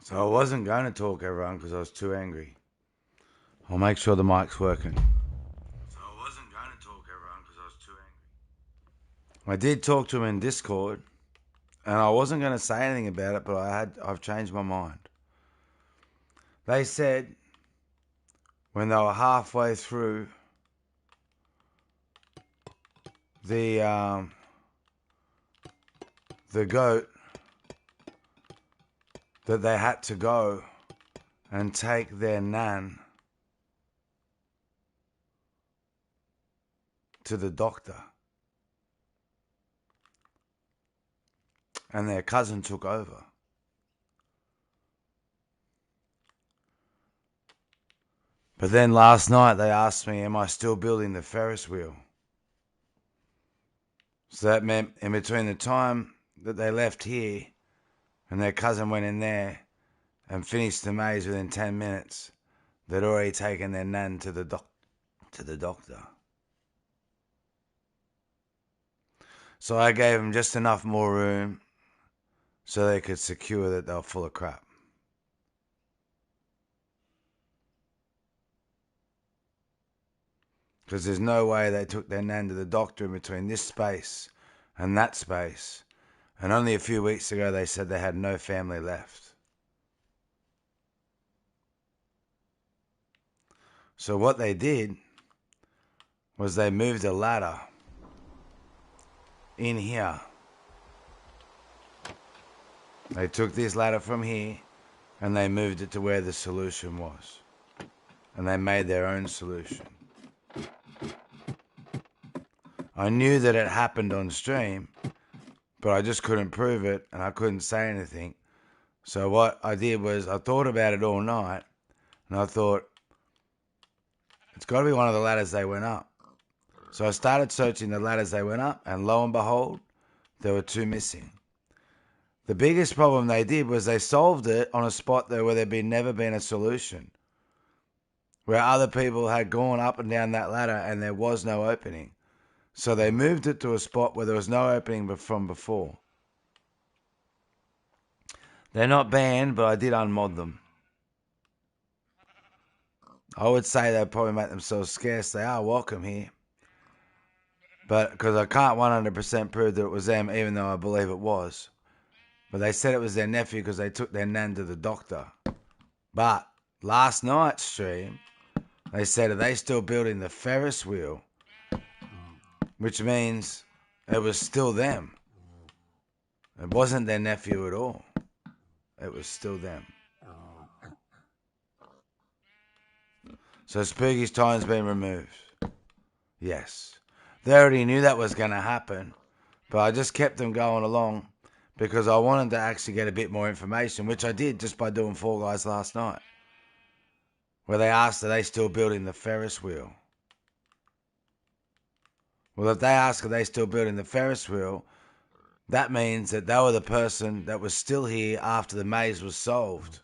So I wasn't going to talk, everyone, because I was too angry. I'll make sure the mic's working. So I wasn't going to talk, everyone, because I was too angry. I did talk to him in Discord, and I wasn't going to say anything about it, but I've changed my mind. They said when they were halfway through the goat that they had to go and take their nan to the doctor. And their cousin took over. But then last night they asked me, am I still building the Ferris wheel? So that meant in between the time that they left here and their cousin went in there and finished the maze within 10 minutes, they'd already taken their nan to the doctor. So I gave them just enough more room so they could secure that they were full of crap. Because there's no way they took their nan to the doctor in between this space and that space. And only a few weeks ago they said they had no family left. So what they did was they moved a ladder in here. They took this ladder from here and they moved it to where the solution was. And they made their own solution. I knew that it happened on stream, but I just couldn't prove it and I couldn't say anything. So what I did was I thought about it all night and I thought, it's got to be one of the ladders they went up. So I started searching the ladders they went up and lo and behold, there were two missing. The biggest problem they did was they solved it on a spot there where there'd never been a solution. Where other people had gone up and down that ladder and there was no opening. So they moved it to a spot where there was no opening from before. They're not banned, but I did unmod them. I would say they'd probably make themselves scarce. They are welcome here. But because I can't 100% prove that it was them, even though I believe it was. But they said it was their nephew because they took their nan to the doctor. But last night's stream, they said, are they still building the Ferris wheel? Which means it was still them. It wasn't their nephew at all. It was still them. So Spooky's time's been removed. Yes. They already knew that was going to happen. But I just kept them going along because I wanted to actually get a bit more information, which I did just by doing Fall Guys last night. Where they asked, are they still building the Ferris wheel? Well, if they ask, are they still building the Ferris wheel, that means that they were the person that was still here after the maze was solved.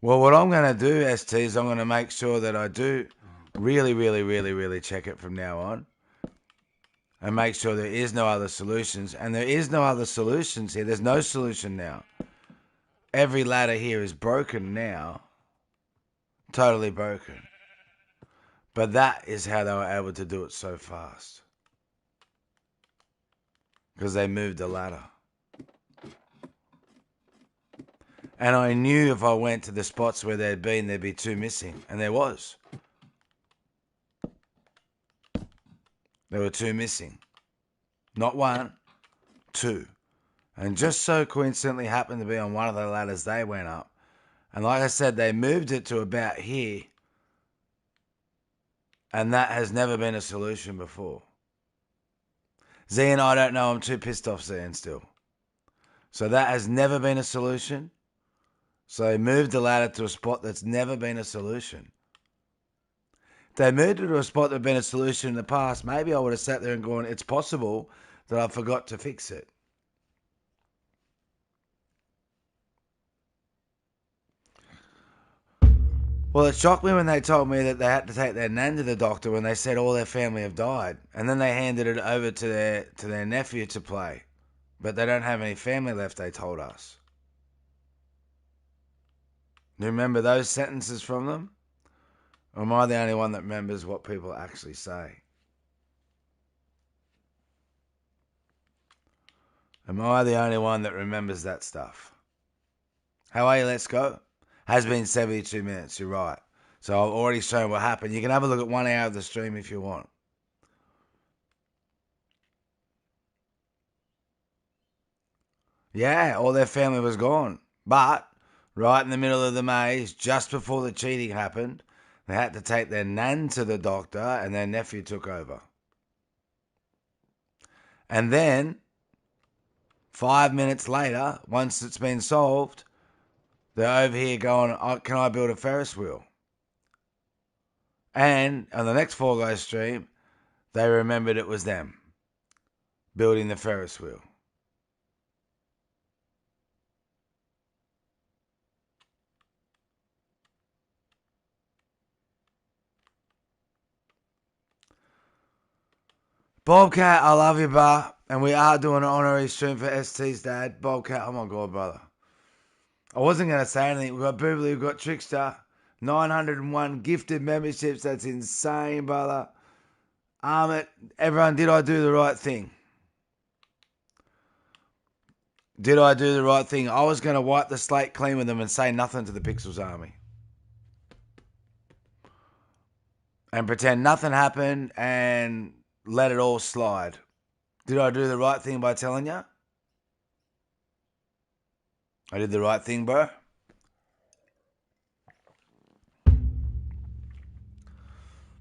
Well, what I'm going to do, ST, is I'm going to make sure that I do really check it from now on. And make sure there is no other solutions. And there is no other solutions here. There's no solution now. Every ladder here is broken now. Totally broken. But that is how they were able to do it so fast. Because they moved the ladder. And I knew if I went to the spots where there'd be two missing. And there was. There were two missing. Not one, two. And just so coincidentally happened to be on one of the ladders they went up. And like I said, they moved it to about here. And that has never been a solution before. Zian, I don't know. I'm too pissed off, Zian, still. So that has never been a solution. So they moved the ladder to a spot that's never been a solution. If they moved it to a spot that had been a solution in the past, maybe I would have sat there and gone, it's possible that I forgot to fix it. Well, it shocked me when they told me that they had to take their nan to the doctor when they said all their family have died, and then they handed it over to their nephew to play. But they don't have any family left, they told us. Do you remember those sentences from them? Or am I the only one that remembers what people actually say? Am I the only one that remembers that stuff? How are you? Let's go. Has been 72 minutes, you're right. So I've already shown what happened. You can have a look at 1 hour of the stream if you want. Yeah, all their family was gone. But right in the middle of the maze, just before the cheating happened, they had to take their nan to the doctor and their nephew took over. And then, 5 minutes later, once it's been solved, they're over here going, oh, can I build a Ferris wheel? And on the next Fall Guys stream, they remembered it was them building the Ferris wheel. Bobcat, I love you, bar. And we are doing an honorary stream for ST's dad. Bobcat, oh my God, brother. I wasn't going to say anything. We've got Boobly, we've got Trickster. 901 gifted memberships. That's insane, brother. Everyone, did I do the right thing? Did I do the right thing? I was going to wipe the slate clean with them and say nothing to the Pikxles army. And pretend nothing happened and let it all slide. Did I do the right thing by telling you? I did the right thing, bro.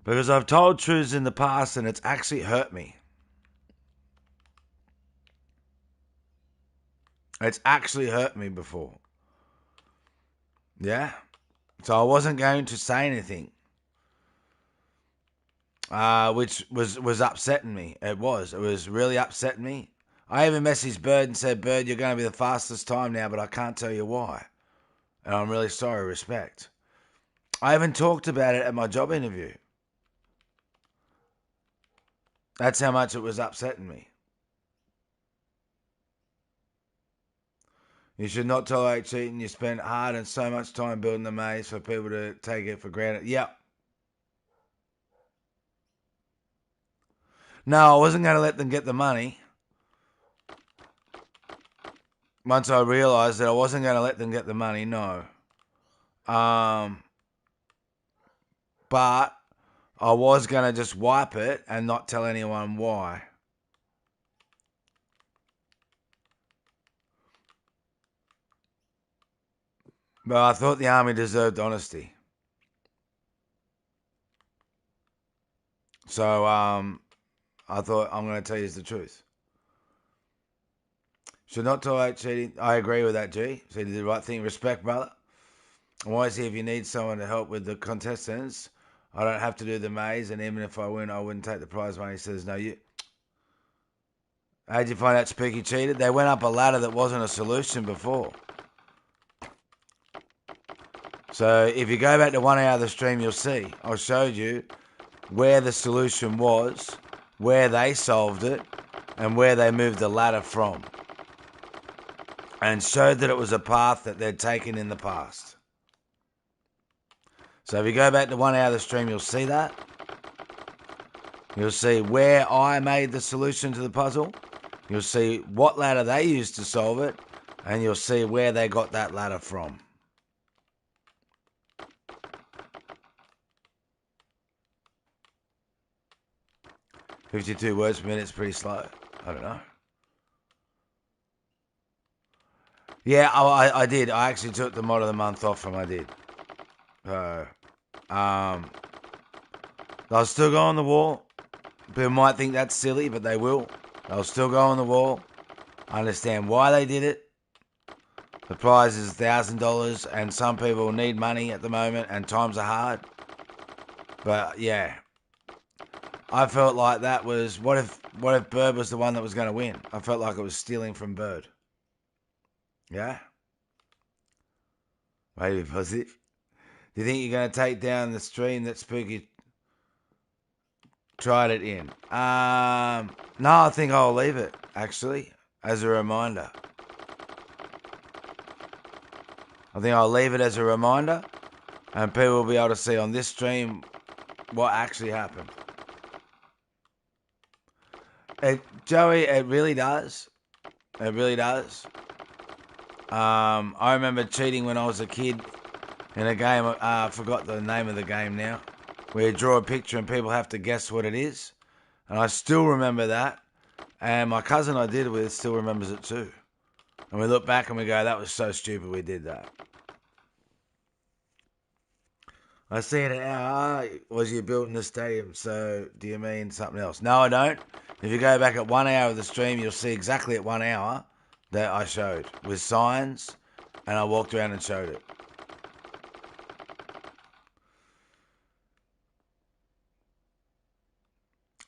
Because I've told truths in the past and it's actually hurt me. It's actually hurt me before. Yeah? So I wasn't going to say anything. Which was upsetting me. It was really upsetting me. I even messaged Bird and said, Bird, you're going to be the fastest time now, but I can't tell you why. And I'm really sorry, respect. I even talked about it at my job interview. That's how much it was upsetting me. You should not tolerate cheating. You spent hard and so much time building the maze for people to take it for granted. Yep. No, I wasn't going to let them get the money. Once I realised that I wasn't going to let them get the money, no. But I was going to just wipe it and not tell anyone why. But I thought the army deserved honesty. So I thought I'm going to tell you the truth. Should not tolerate cheating. I agree with that, G. So you did the right thing. Respect, brother. I'm always here if you need someone to help with the contestants. I don't have to do the maze, and even if I win, I wouldn't take the prize money. He says, no, you... How'd you find out Spooky cheated? They went up a ladder that wasn't a solution before. So if you go back to 1 hour of the stream, you'll see. I showed you where the solution was, where they solved it, and where they moved the ladder from. And showed that it was a path that they'd taken in the past. So if you go back to 1 hour of the stream, you'll see that. You'll see where I made the solution to the puzzle. You'll see what ladder they used to solve it. And you'll see where they got that ladder from. "52 words per minute is pretty slow." I don't know. Yeah, I did. I actually took the mod of the month off from I did. They'll still go on the wall. People might think that's silly, but they will. They'll still go on the wall. I understand why they did it. The prize is $1,000, and some people need money at the moment, and times are hard. But yeah, I felt like that was what if Bird was the one that was going to win? I felt like it was stealing from Bird. Yeah. Way to be positive. Do you think you're going to take down the stream that Spooky tried it in? No, I think I'll leave it, actually, as a reminder. I think I'll leave it as a reminder, and people will be able to see on this stream what actually happened. Joey, it really does. It really does. I remember cheating when I was a kid in a game. I forgot the name of the game now, where you draw a picture and people have to guess what it is. And I still remember that. And my cousin I did it with still remembers it too. And we look back and we go, that was so stupid we did that. I see it now. Was you building the stadium? So do you mean something else? No, I don't. If you go back at 1 hour of the stream, you'll see exactly at 1 hour that I showed with signs, and I walked around and showed it.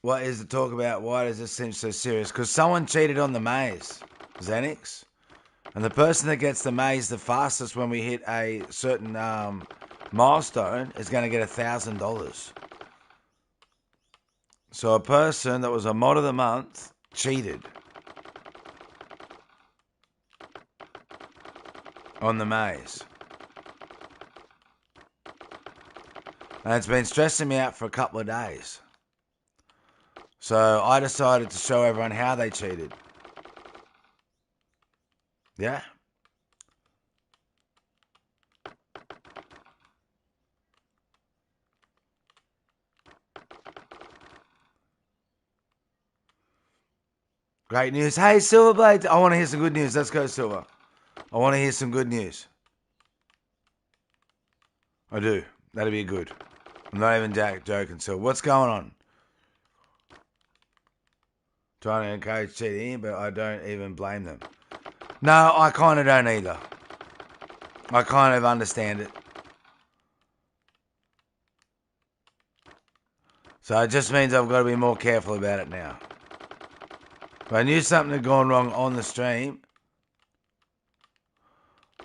What is the talk about? Why does this seem so serious? Because someone cheated on the maze, Xenix. And the person that gets the maze the fastest when we hit a certain milestone is going to get $1,000. So a person that was a mod of the month cheated on the maze. And it's been stressing me out for a couple of days. So I decided to show everyone how they cheated. Yeah. Great news. Hey, Silverblade. I want to hear some good news. Let's go, Silver. I want to hear some good news. I do. That'd be good. I'm not even joking, Silver. What's going on? Trying to encourage cheating, but I don't even blame them. No, I kind of don't either. I kind of understand it. So it just means I've got to be more careful about it now. If I knew something had gone wrong on the stream,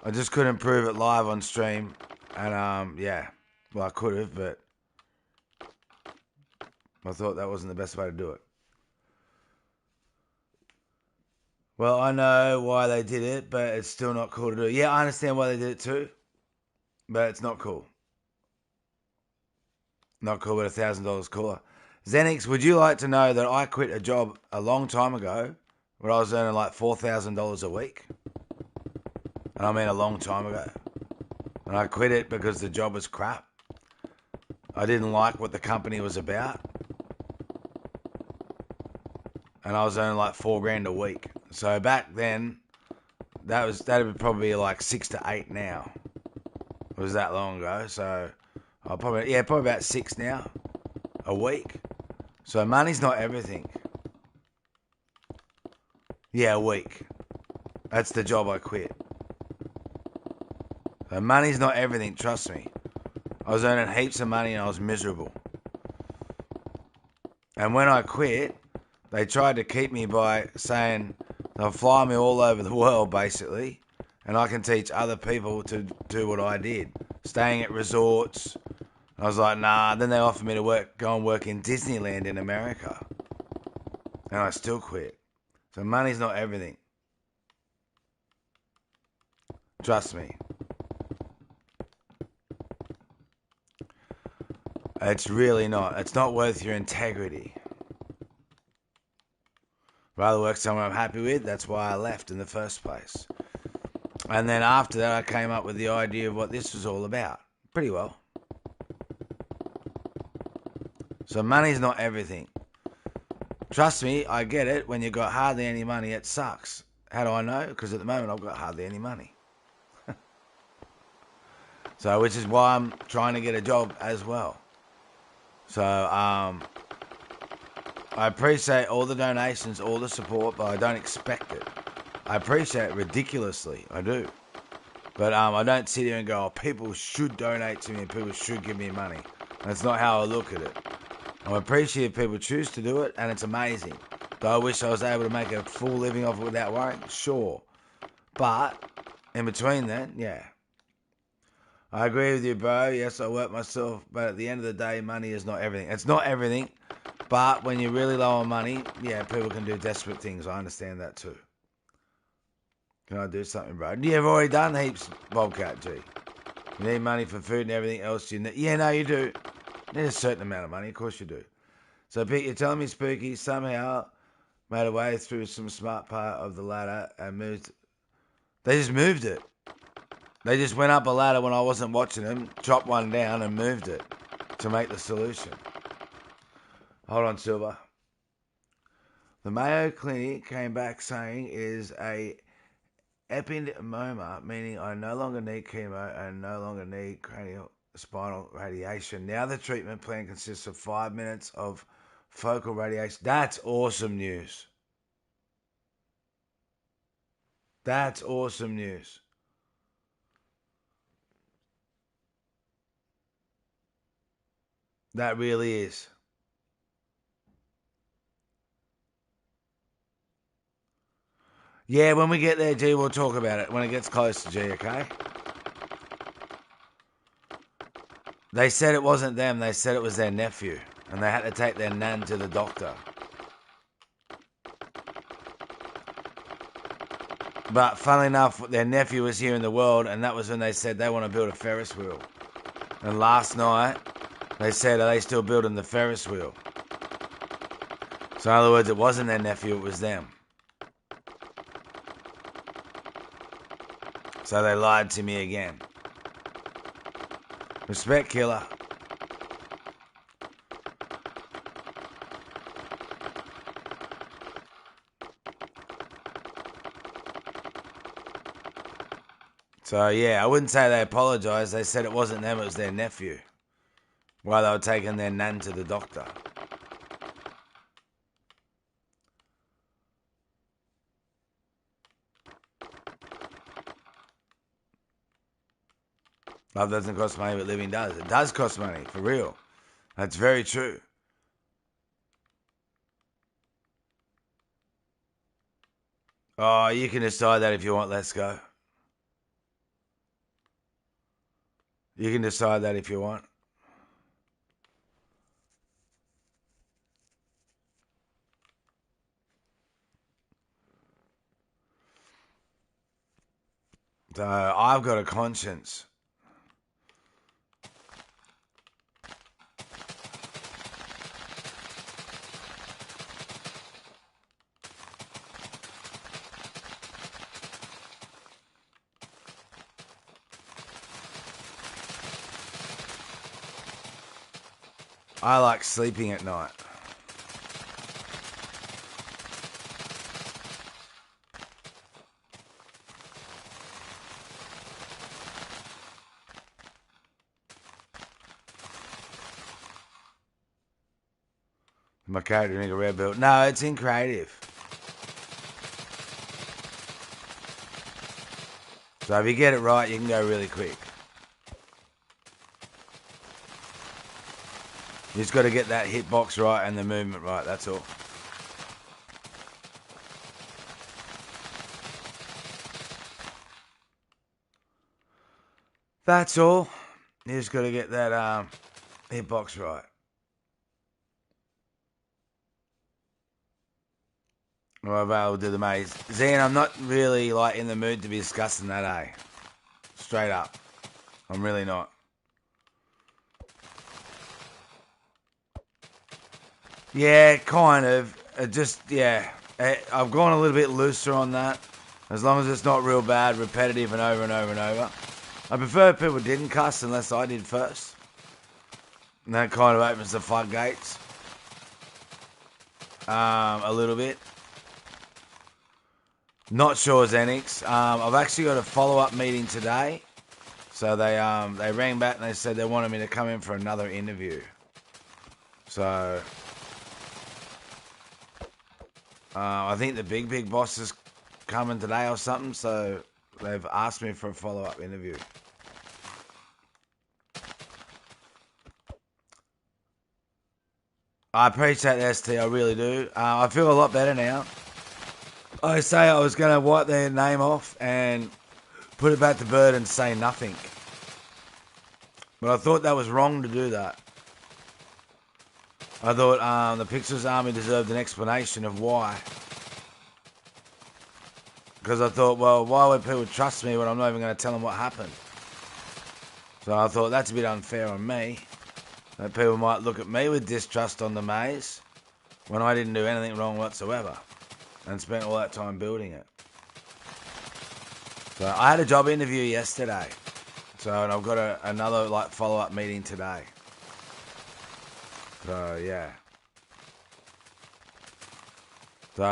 I just couldn't prove it live on stream. And, yeah. Well, I could have, but I thought that wasn't the best way to do it. Well, I know why they did it, but it's still not cool to do. Yeah, I understand why they did it too, but it's not cool. Not cool, but $1,000 cooler. Xenix, would you like to know that I quit a job a long time ago where I was earning like $4,000 a week? And I mean a long time ago. And I quit it because the job was crap. I didn't like what the company was about. And I was earning like $4,000 a week. So back then, that'd be probably like 6 to 8 now. It was that long ago. So I'll probably about 6 now a week. So money's not everything. Yeah, a week. That's the job I quit. So money's not everything, trust me. I was earning heaps of money and I was miserable. And when I quit, they tried to keep me by saying they'll fly me all over the world, basically, and I can teach other people to do what I did. Staying at resorts. I was like, nah. Then they offered me to go and work in Disneyland in America. And I still quit. So money's not everything. Trust me. It's really not. It's not worth your integrity. Rather work somewhere I'm happy with. That's why I left in the first place. And then after that, I came up with the idea of what this was all about. Pretty well. So money's not everything. Trust me, I get it. When you've got hardly any money, it sucks. How do I know? Because at the moment, I've got hardly any money. So, which is why I'm trying to get a job as well. So, I appreciate all the donations, all the support, but I don't expect it. I appreciate it ridiculously. I do. But I don't sit here and go, oh, people should donate to me and people should give me money. That's not how I look at it. I'm appreciative people choose to do it, and it's amazing. Do I wish I was able to make a full living off it without worrying? Sure. But in between then, yeah. I agree with you, bro. Yes, I work myself, but at the end of the day, money is not everything. It's not everything, but when you're really low on money, yeah, people can do desperate things. I understand that too. Can I do something, bro? You've already done heaps, Bobcat G. You need money for food and everything else. You need, yeah, no, you do. You need a certain amount of money, of course you do. So, Pete, you're telling me Spooky somehow made a way through some smart part of the ladder and moved. They just moved it. They just went up a ladder when I wasn't watching them, chopped one down and moved it to make the solution. Hold on, Silver. The Mayo Clinic came back saying it is a ependymoma, meaning I no longer need chemo and no longer need cranial spinal radiation. Now the treatment plan consists of 5 minutes of focal radiation. That's awesome news. That's awesome news. That really is. Yeah, when we get there, G, we'll talk about it when it gets close to G, okay? They said it wasn't them. They said it was their nephew. And they had to take their nan to the doctor. But funnily enough, their nephew was here in the world, and that was when they said they want to build a Ferris wheel. And last night, they said, are they still building the Ferris wheel? So in other words, it wasn't their nephew, it was them. So they lied to me again. Respect, killer. So yeah, I wouldn't say they apologised. They said it wasn't them, it was their nephew. While they were taking their nan to the doctor. Love doesn't cost money, but living does. It does cost money, for real. That's very true. Oh, you can decide that if you want. Let's go. You can decide that if you want. So I've got a conscience. I like sleeping at night. My character in a red belt. No, it's in creative. So if you get it right, you can go really quick. You just got to get that hitbox right and the movement right, that's all. That's all. You just got to get that hitbox right. Well, I'll do the maze. Zan, I'm not really like in the mood to be discussing that, eh? Straight up. I'm really not. Yeah, kind of. I've gone a little bit looser on that. As long as it's not real bad, repetitive and over and over and over. I prefer if people didn't cuss unless I did first. And that kind of opens the floodgates. A little bit. Not sure, Xenix. I've actually got a follow-up meeting today. So they rang back and they said they wanted me to come in for another interview. So I think the big boss is coming today or something. So they've asked me for a follow-up interview. I appreciate the ST, I really do. I feel a lot better now. I say I was going to wipe their name off and put it back to bird and say nothing. But I thought that was wrong to do that. I thought the Pikxles army deserved an explanation of why. Because I thought, well, why would people trust me when I'm not even going to tell them what happened? So I thought that's a bit unfair on me. That people might look at me with distrust on the maze when I didn't do anything wrong whatsoever and spent all that time building it. So I had a job interview yesterday. So and I've got another follow-up meeting today. So yeah. So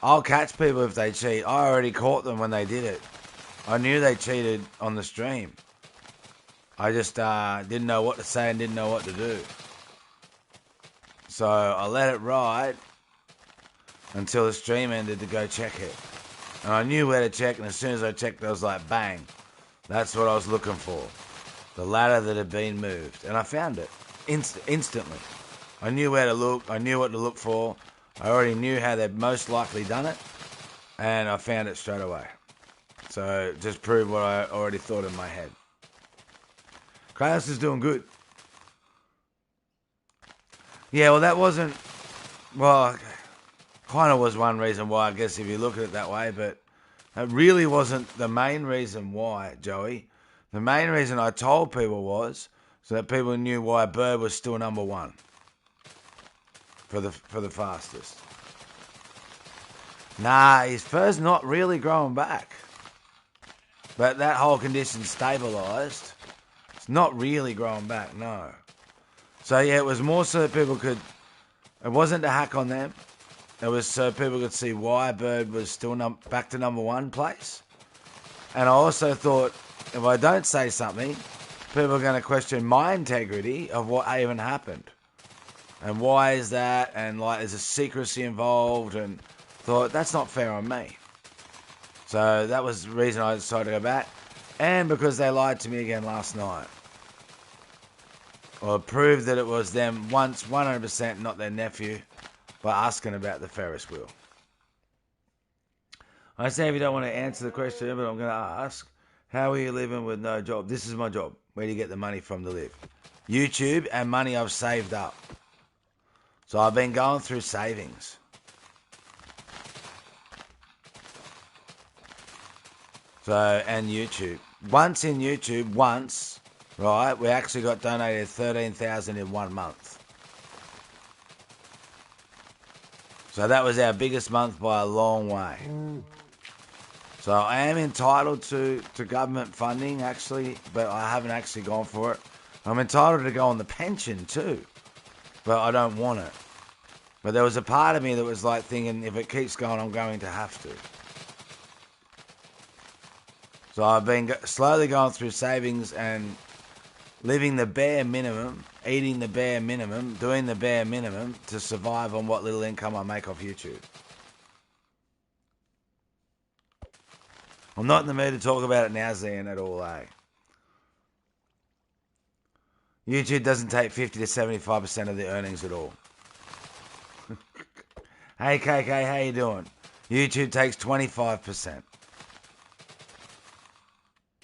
I'll catch people if they cheat. I already caught them when they did it. I knew they cheated on the stream. I just didn't know what to say and didn't know what to do. So I let it ride until the stream ended to go check it. And I knew where to check, and as soon as I checked, I was like, bang. That's what I was looking for. The ladder that had been moved. And I found it instantly. I knew where to look. I knew what to look for. I already knew how they'd most likely done it. And I found it straight away. So just proved what I already thought in my head. Kratos is doing good. Yeah, well, that wasn't... Well, kind of was one reason why, I guess, if you look at it that way, but it really wasn't the main reason why, Joey. The main reason I told people was so that people knew why Bird was still number one for the fastest. Nah, his fur's not really growing back. But that whole condition stabilised. It's not really growing back, no. So yeah, it was more so that people could... It wasn't to hack on them. It was so people could see why Bird was still back to number one place. And I also thought, if I don't say something, people are going to question my integrity of what even happened. And why is that? And there's a secrecy involved. And thought, that's not fair on me. So that was the reason I decided to go back. And because they lied to me again last night. Or proved that it was them once, 100% not their nephew, by asking about the Ferris wheel. I say if you don't want to answer the question, but I'm going to ask, how are you living with no job? This is my job. Where do you get the money from to live? YouTube and money I've saved up. So I've been going through savings. So, and YouTube. Once, right, we actually got donated $13,000 in 1 month. So that was our biggest month by a long way. So I am entitled to government funding, actually, but I haven't actually gone for it. I'm entitled to go on the pension, too, but I don't want it. But there was a part of me that was like thinking, if it keeps going, I'm going to have to. So I've been slowly going through savings and living the bare minimum, eating the bare minimum, doing the bare minimum to survive on what little income I make off YouTube. I'm not in the mood to talk about it now, Zian, at all, eh? YouTube doesn't take 50 to 75% of the earnings at all. Hey, KK, how you doing? YouTube takes 25%.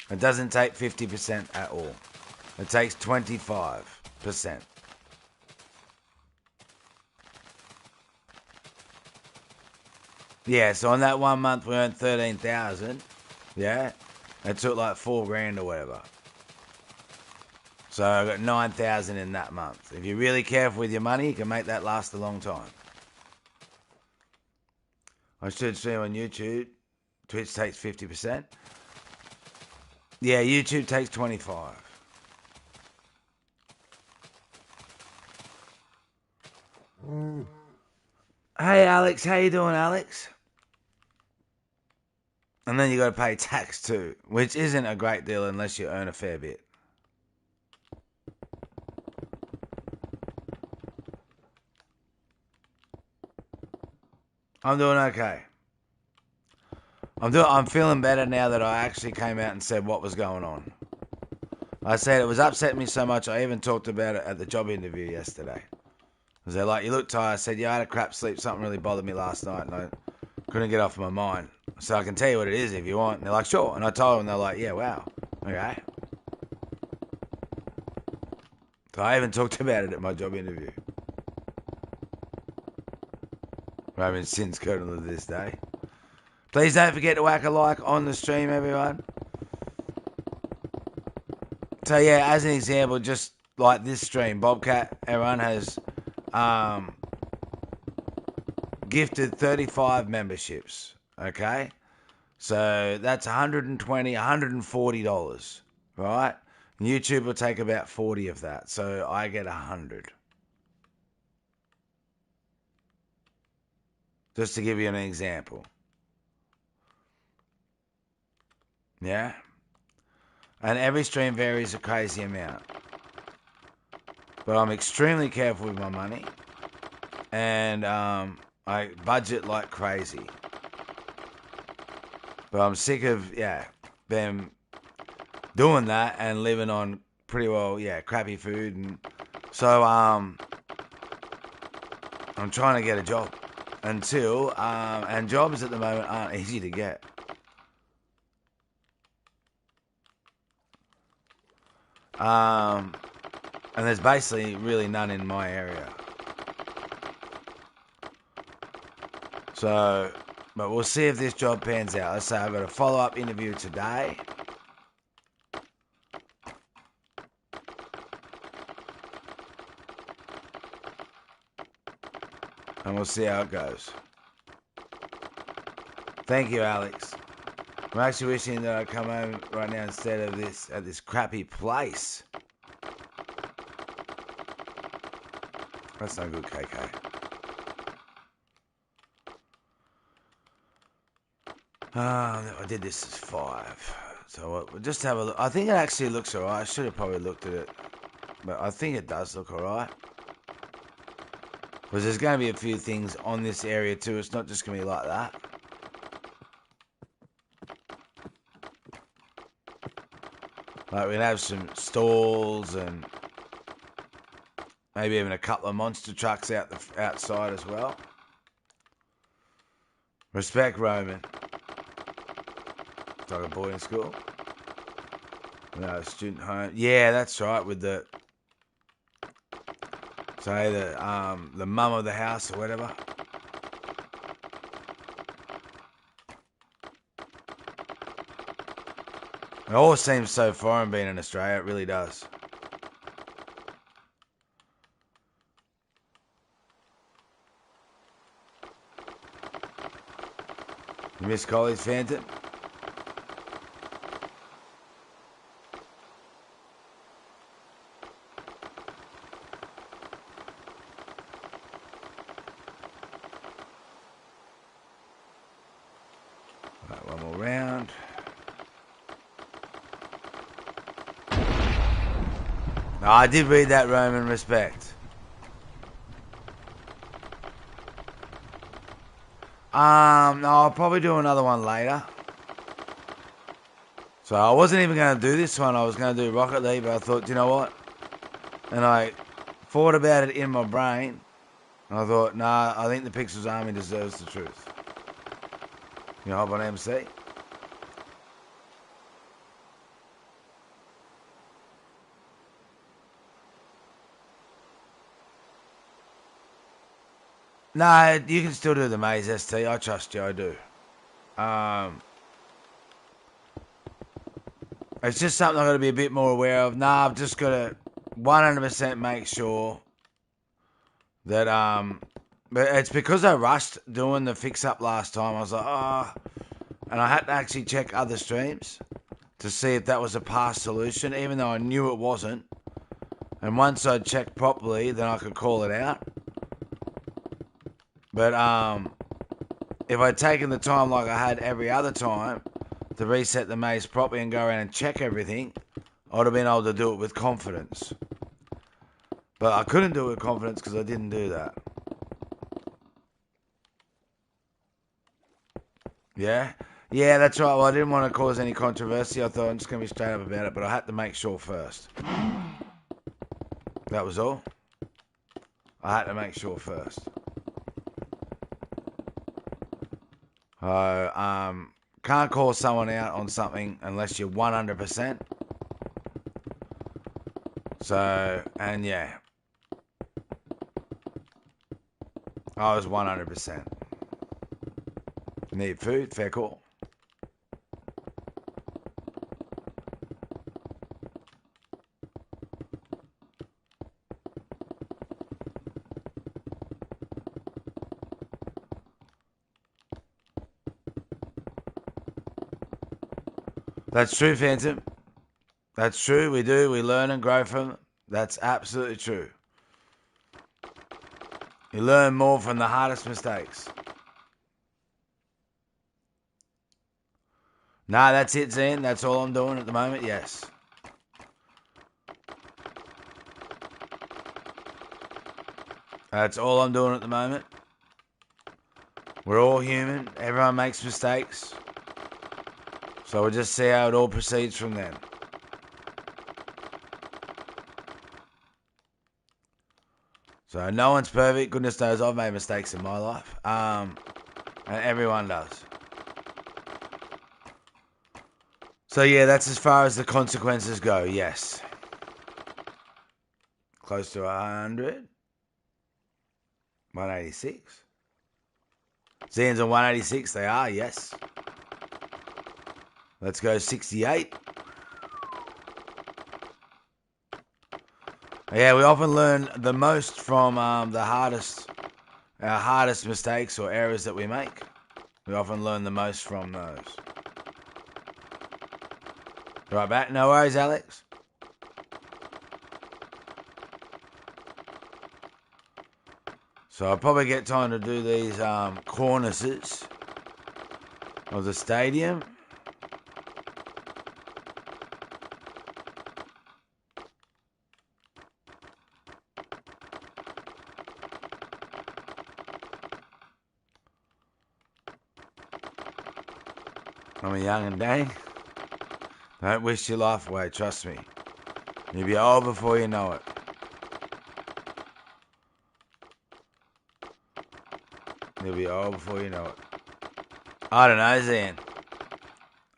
It doesn't take 50% at all. It takes 25%. Yeah, so on that 1 month we earned 13,000. Yeah, it took like $4,000 or whatever. So I got 9,000 in that month. If you're really careful with your money, you can make that last a long time. I should stream on YouTube. Twitch takes 50%. Yeah, YouTube takes 25%. Hey Alex, how you doing, Alex? And then you got to pay tax too, which isn't a great deal unless you earn a fair bit. I'm doing okay. I'm feeling better now that I actually came out and said what was going on. I said it was upsetting me so much I even talked about it at the job interview yesterday. Because they're like, you look tired. I said, yeah, I had a crap sleep. Something really bothered me last night and I couldn't get off my mind. So I can tell you what it is if you want. And they're like, sure. And I told them, they're like, yeah, wow. Okay. So I even talked about it at my job interview. Roman's since currently to this day. Please don't forget to whack a like on the stream, everyone. So yeah, as an example, just like this stream, Bobcat, everyone has gifted 35 memberships. Okay, so that's $120, $140, right? YouTube will take about 40 of that, so I get 100. Just to give you an example. Yeah? And every stream varies a crazy amount. But I'm extremely careful with my money. And I budget like crazy. But I'm sick of, them doing that and living on pretty well, crappy food. And so I'm trying to get a job. And jobs at the moment aren't easy to get. And there's basically really none in my area. So, but we'll see if this job pans out. Let's say I've got a follow-up interview today. And we'll see how it goes. Thank you, Alex. I'm actually wishing that I'd come home right now instead of this at this crappy place. That's no good, KK. I did this as 5. So we'll just have a look. I think it actually looks alright. I should have probably looked at it. But I think it does look alright. Because there's going to be a few things on this area too. It's not just going to be like that. Like we'd have some stalls and maybe even a couple of monster trucks outside as well. Respect, Roman. It's like a boarding school. No, student home. Yeah, that's right. With the the mum of the house or whatever. It all seems so foreign being in Australia. It really does. You miss Collie's Phantom? Right, one more round. No, I did read that, Roman. Respect. No, I'll probably do another one later. So I wasn't even going to do this one. I was going to do Rocket League, but I thought, you know what? And I thought about it in my brain. And I thought, nah, I think the Pikxles Army deserves the truth. You know, hop on MC. No, you can still do the Maze ST. I trust you, I do. It's just something I've got to be a bit more aware of. Nah, I've just got to 100% make sure that, but it's because I rushed doing the fix-up last time. I was like, and I had to actually check other streams to see if that was a past solution, even though I knew it wasn't. And once I checked properly, then I could call it out. But if I'd taken the time like I had every other time to reset the maze properly and go around and check everything, I would have been able to do it with confidence. But I couldn't do it with confidence because I didn't do that. Yeah? Yeah, that's right. Well, I didn't want to cause any controversy. I thought I'm just going to be straight up about it, but I had to make sure first. That was all. I had to make sure first. Can't call someone out on something unless you're 100%. So, and yeah, I was 100%. Need food, fair call. That's true, Phantom. That's true. We do. We learn and grow from it. That's absolutely true. You learn more from the hardest mistakes. Nah, that's it, Zen. That's all I'm doing at the moment, yes. That's all I'm doing at the moment. We're all human. Everyone makes mistakes. So we'll just see how it all proceeds from then. So no one's perfect. Goodness knows I've made mistakes in my life. And everyone does. So yeah, that's as far as the consequences go, yes. Close to 100. 186. Zan's on 186, they are, yes. Let's go 68. Yeah, we often learn the most from our hardest mistakes or errors that we make. We often learn the most from those. Right back, no worries, Alex. So I'll probably get time to do these cornices of the stadium. I'm young and dang. Don't wish your life away, trust me. You'll be old before you know it. You'll be old before you know it. I don't know, Zan.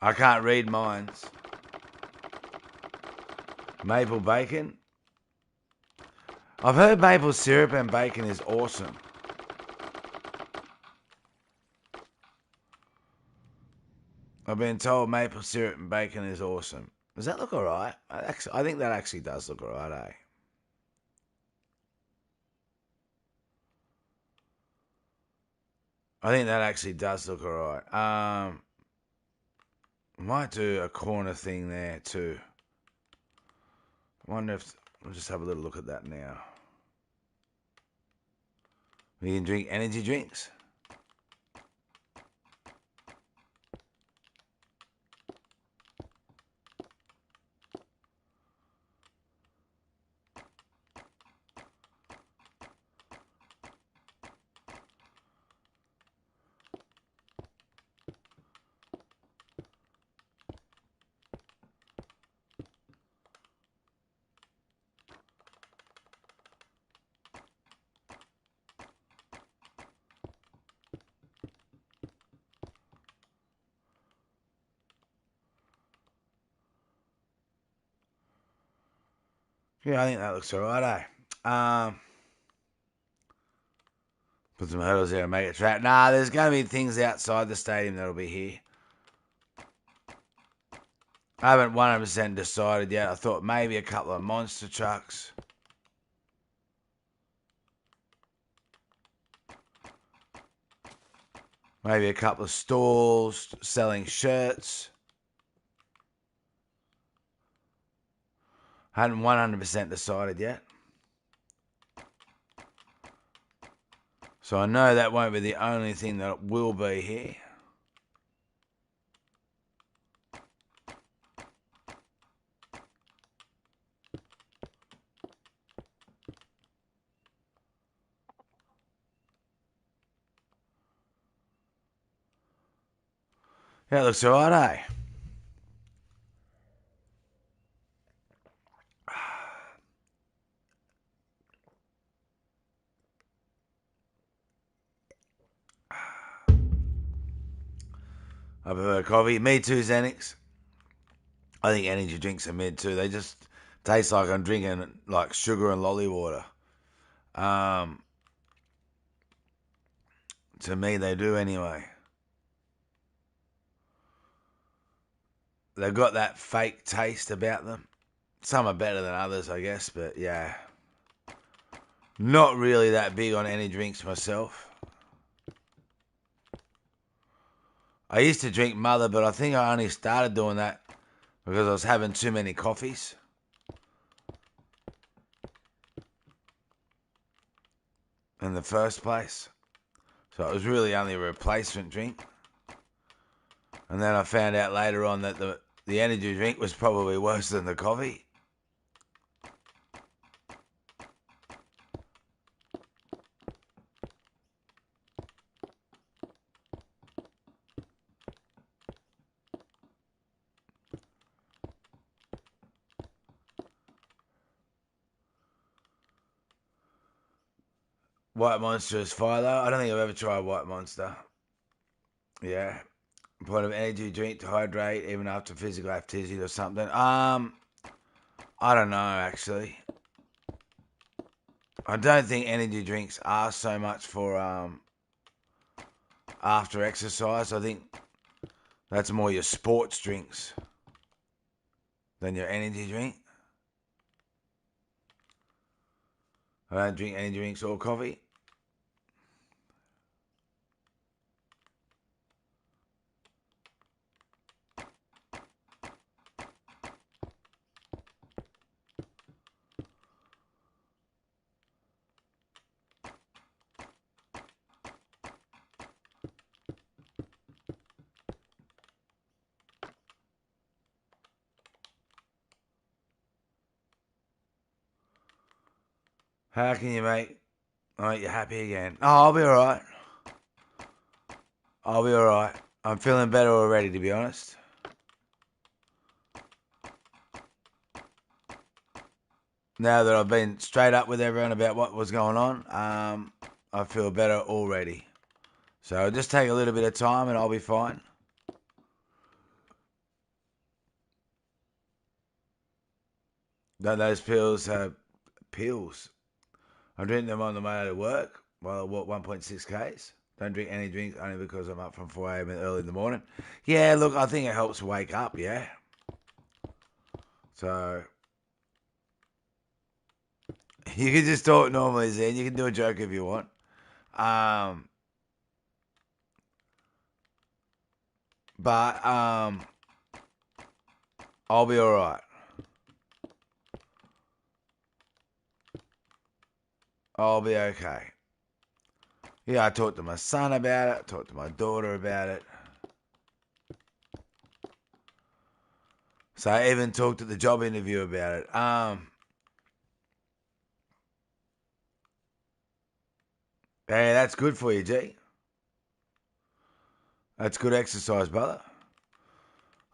I can't read minds. Maple bacon? I've heard maple syrup and bacon is awesome. I've been told maple syrup and bacon is awesome. Does that look alright? I think that actually does look alright, eh? I think that actually does look alright. Might do a corner thing there too. I wonder if... We'll just have a little look at that now. We can drink energy drinks. Yeah, I think that looks alright, eh? Put some hurdles there and make it track. Nah, there's going to be things outside the stadium that'll be here. I haven't 100% decided yet. I thought maybe a couple of monster trucks. Maybe a couple of stalls selling shirts. I hadn't 100% decided yet. So I know that won't be the only thing that will be here. Yeah, it looks alright, eh? I prefer coffee. Me too, Xanax. I think energy drinks are mid too. They just Tastes like I'm drinking like sugar and lolly water. To me, they do anyway. They've got that fake taste about them. Some are better than others, I guess, but yeah. Not really that big on any drinks myself. I used to drink Mother, but I think I only started doing that because I was having too many coffees in the first place. So it was really only a replacement drink. And then I found out later on that the energy drink was probably worse than the coffee. White Monster is fire though. I don't think I've ever tried White Monster. Yeah. Point of energy drink to hydrate even after physical activity or something. I don't know actually. I don't think energy drinks are so much for after exercise. I think that's more your sports drinks than your energy drink. I don't drink energy drinks or coffee. How can you make you happy again? Oh, I'll be alright. I'll be alright. I'm feeling better already, to be honest. Now that I've been straight up with everyone about what was going on, I feel better already. So just take a little bit of time and I'll be fine. Don't those pills have pills? I drink them on the way to work while I walk 1.6 Ks. Don't drink any drinks only because I'm up from 4 a.m. early in the morning. Yeah, look, I think it helps wake up, yeah. So you can just talk normally, Zen. You can do a joke if you want. But I'll be alright. I'll be okay. Yeah, I talked to my son about it. I talked to my daughter about it. So I even talked at the job interview about it. Hey, that's good for you, G. That's good exercise, brother.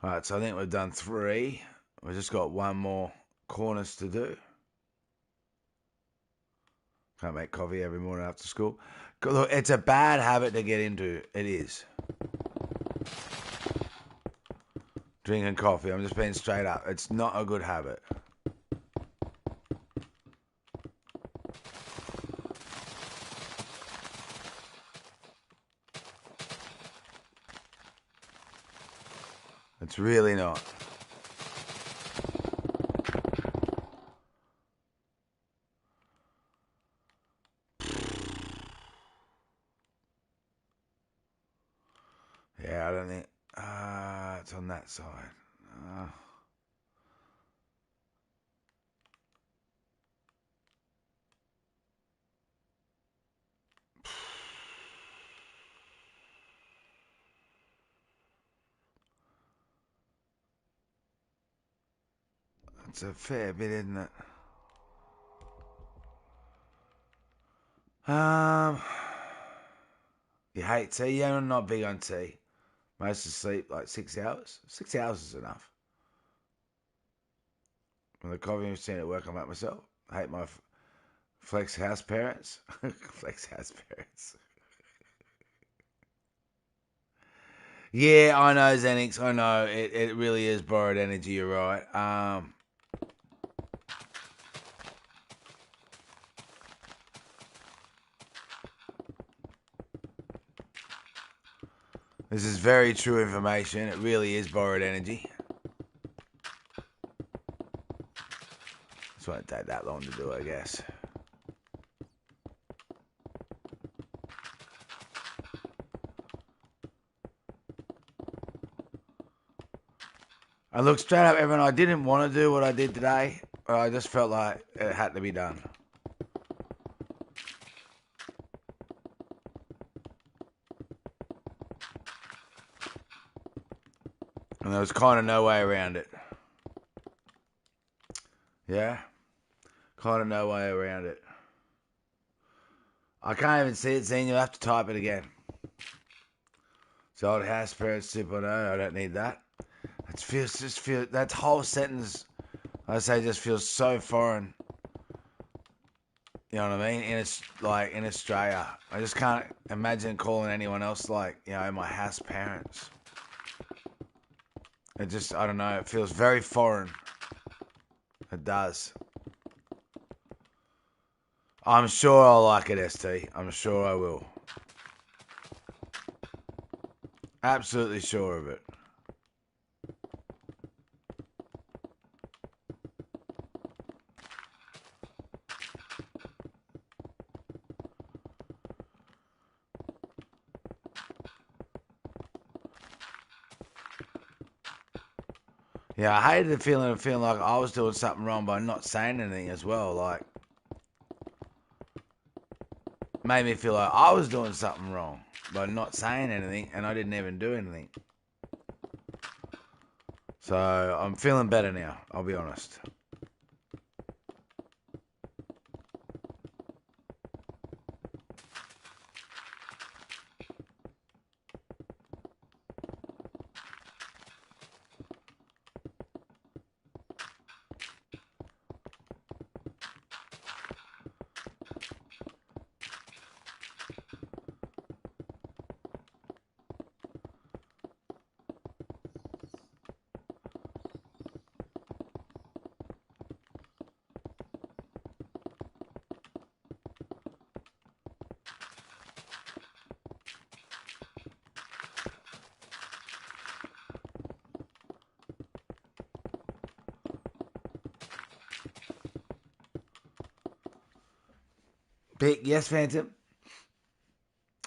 All right, so I think we've done 3. We've just got one more corners to do. Can't make coffee every morning after school. Look, it's a bad habit to get into. It is. Drinking coffee. I'm just being straight up. It's not a good habit. It's really not. Yeah, I don't think. It's on that side. It's a fair bit, isn't it? You hate tea? Yeah, I'm not big on tea. Most of sleep like 6 hours. 6 hours is enough. When the coffee machine at work, I make myself. I hate my flex house parents. Flex house parents. Yeah, I know, Xenix. I know. It really is borrowed energy, you're right. This is very true information. It really is borrowed energy. This won't take that long to do, I guess. And look, straight up, everyone, I didn't want to do what I did today. I just felt like it had to be done. And there was kind of no way around it. Yeah? Kind of no way around it. I can't even see it, Zane. You'll have to type it again. It's old house parents 2.0. I don't need that. That whole sentence, I say, just feels so foreign. You know what I mean? In Australia, I just can't imagine calling anyone else my house parents. I don't know. It feels very foreign. It does. I'm sure I'll like it, ST. I'm sure I will. Absolutely sure of it. Yeah, I hated the feeling of feeling like I was doing something wrong by not saying anything as well. Like, made me feel like I was doing something wrong by not saying anything, and I didn't even do anything. So I'm feeling better now, I'll be honest. Big yes, Phantom.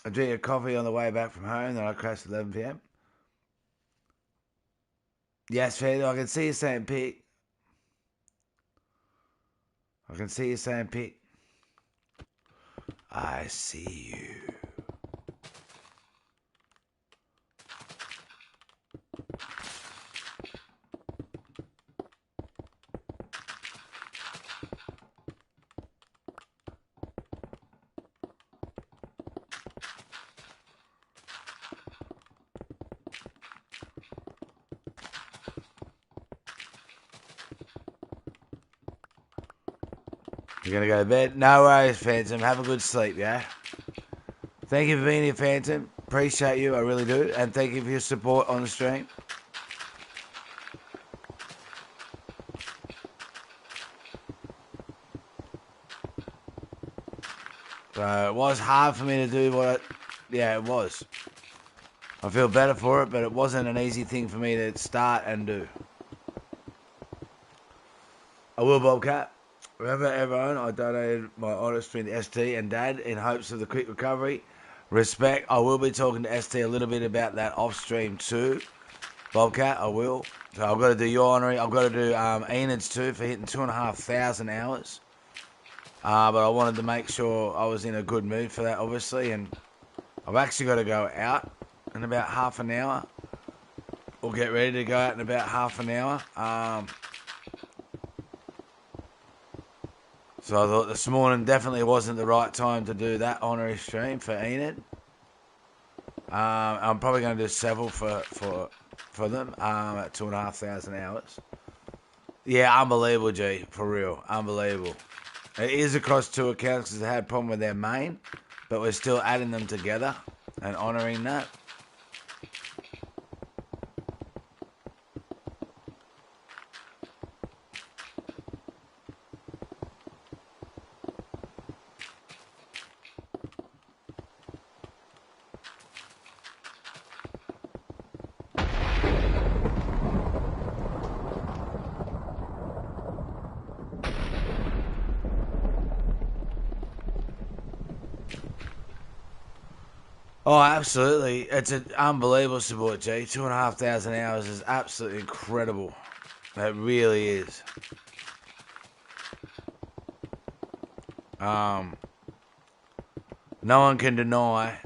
I drank a coffee on the way back from home, then I crashed at 11 p.m. Yes, Phantom, I can see you saying Pete. I can see you saying Pete. I see you. You're going to go to bed? No worries, Phantom. Have a good sleep, yeah? Thank you for being here, Phantom. Appreciate you, I really do. And thank you for your support on the stream. So it was hard for me to do it was. I feel better for it, but it wasn't an easy thing for me to start and do. I will, Bobcat. Remember, everyone, I donated my honest friend ST and Dad in hopes of the quick recovery. Respect. I will be talking to ST a little bit about that off stream too. Bobcat, I will. So I've got to do your honorary. I've got to do Enid's too for hitting 2,500 hours. But I wanted to make sure I was in a good mood for that, obviously. And I've actually got to go out in about half an hour. Or get ready to go out in about half an hour. So I thought this morning definitely wasn't the right time to do that honorary stream for Enid. I'm probably going to do several for them at 2,500 hours. Yeah, unbelievable, G, for real, unbelievable. It is across two accounts because they had a problem with their main, but we're still adding them together and honouring that. Oh, absolutely. It's an unbelievable support, G. 2,500 hours is absolutely incredible. It really is. No one can deny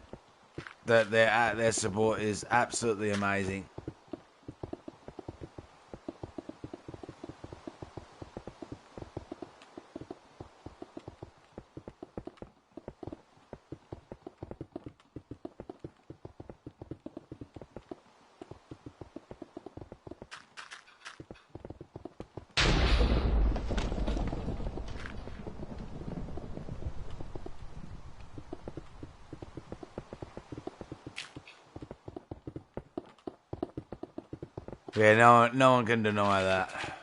that their support is absolutely amazing. Yeah, no one can deny that.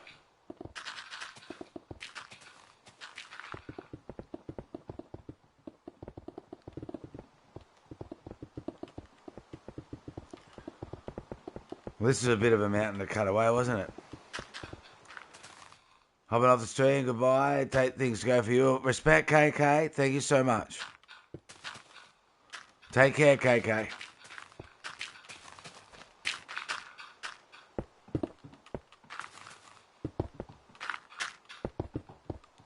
Well, this is a bit of a mountain to cut away, wasn't it? Hopping off the stream, goodbye. Take things to go for you. Respect, KK. Thank you so much. Take care, KK.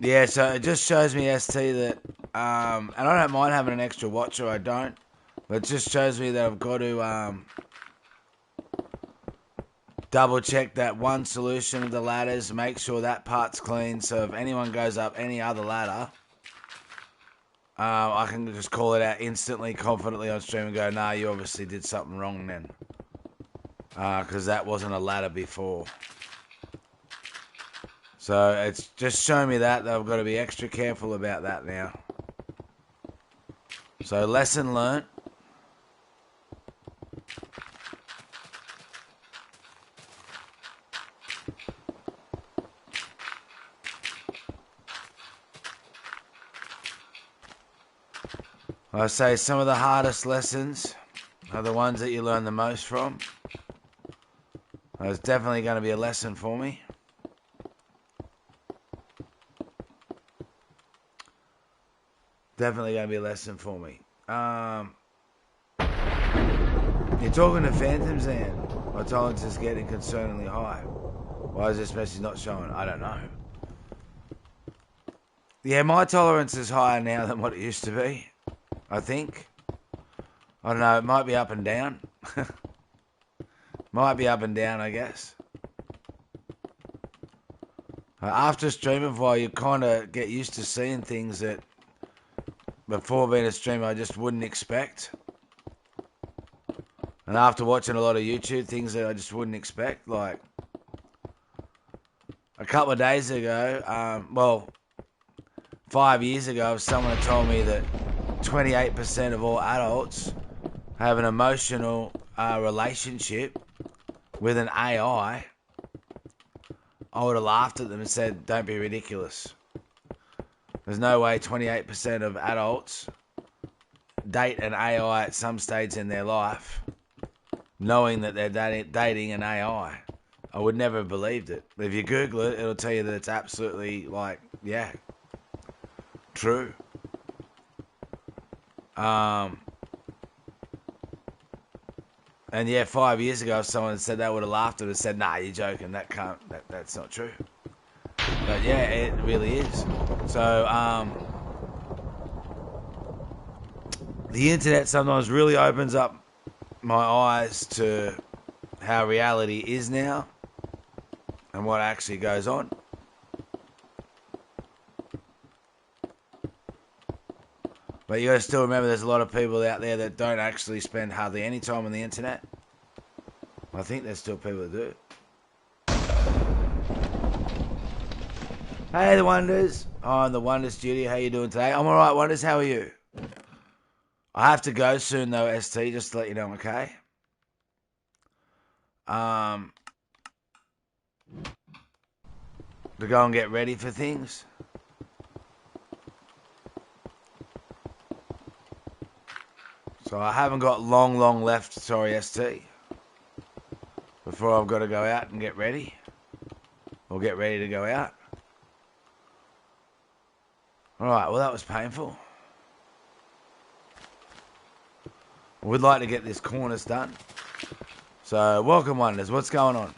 Yeah, so it just shows me, ST, that, and I don't mind having an extra watcher, I don't, but it just shows me that I've got to, double check that one solution of the ladders, make sure that part's clean, so if anyone goes up any other ladder, I can just call it out instantly, confidently on stream and go, nah, you obviously did something wrong then. Because that wasn't a ladder before. So it's just showing me that I've got to be extra careful about that now. So lesson learnt. I say some of the hardest lessons are the ones that you learn the most from. It's definitely going to be a lesson for me. Definitely going to be a lesson for me. You're talking to Phantoms, and my tolerance is getting concerningly high. Why is this message not showing? I don't know. Yeah, my tolerance is higher now than what it used to be, I think. I don't know, it might be up and down. Might be up and down, I guess. After streaming for a while, you kind of get used to seeing things that before being a streamer I just wouldn't expect. And after watching a lot of YouTube, things that I just wouldn't expect. Like, a couple of days ago, 5 years ago, someone had told me that 28% of all adults have an emotional relationship with an AI. I would have laughed at them and said, don't be ridiculous. There's no way 28% of adults date an AI at some stage in their life knowing that they're dating an AI. I would never have believed it. If you Google it, it'll tell you that it's absolutely, true. And yeah, 5 years ago, if someone said that, I would have laughed at it and said, nah, you're joking. That's not true. But yeah, it really is. So, the internet sometimes really opens up my eyes to how reality is now and what actually goes on. But you got to still remember there's a lot of people out there that don't actually spend hardly any time on the internet. I think there's still people that do. Hey, the Wonders. I'm the Wonder Studio. How you doing today? I'm alright, Wonders. How are you? I have to go soon, though, ST, just to let you know, okay? To go and get ready for things. So I haven't got long left, sorry, ST, before I've got to go out and get ready. Or get ready to go out. Alright, well, that was painful. We'd like to get this cornice done. So, welcome, wonders. What's going on?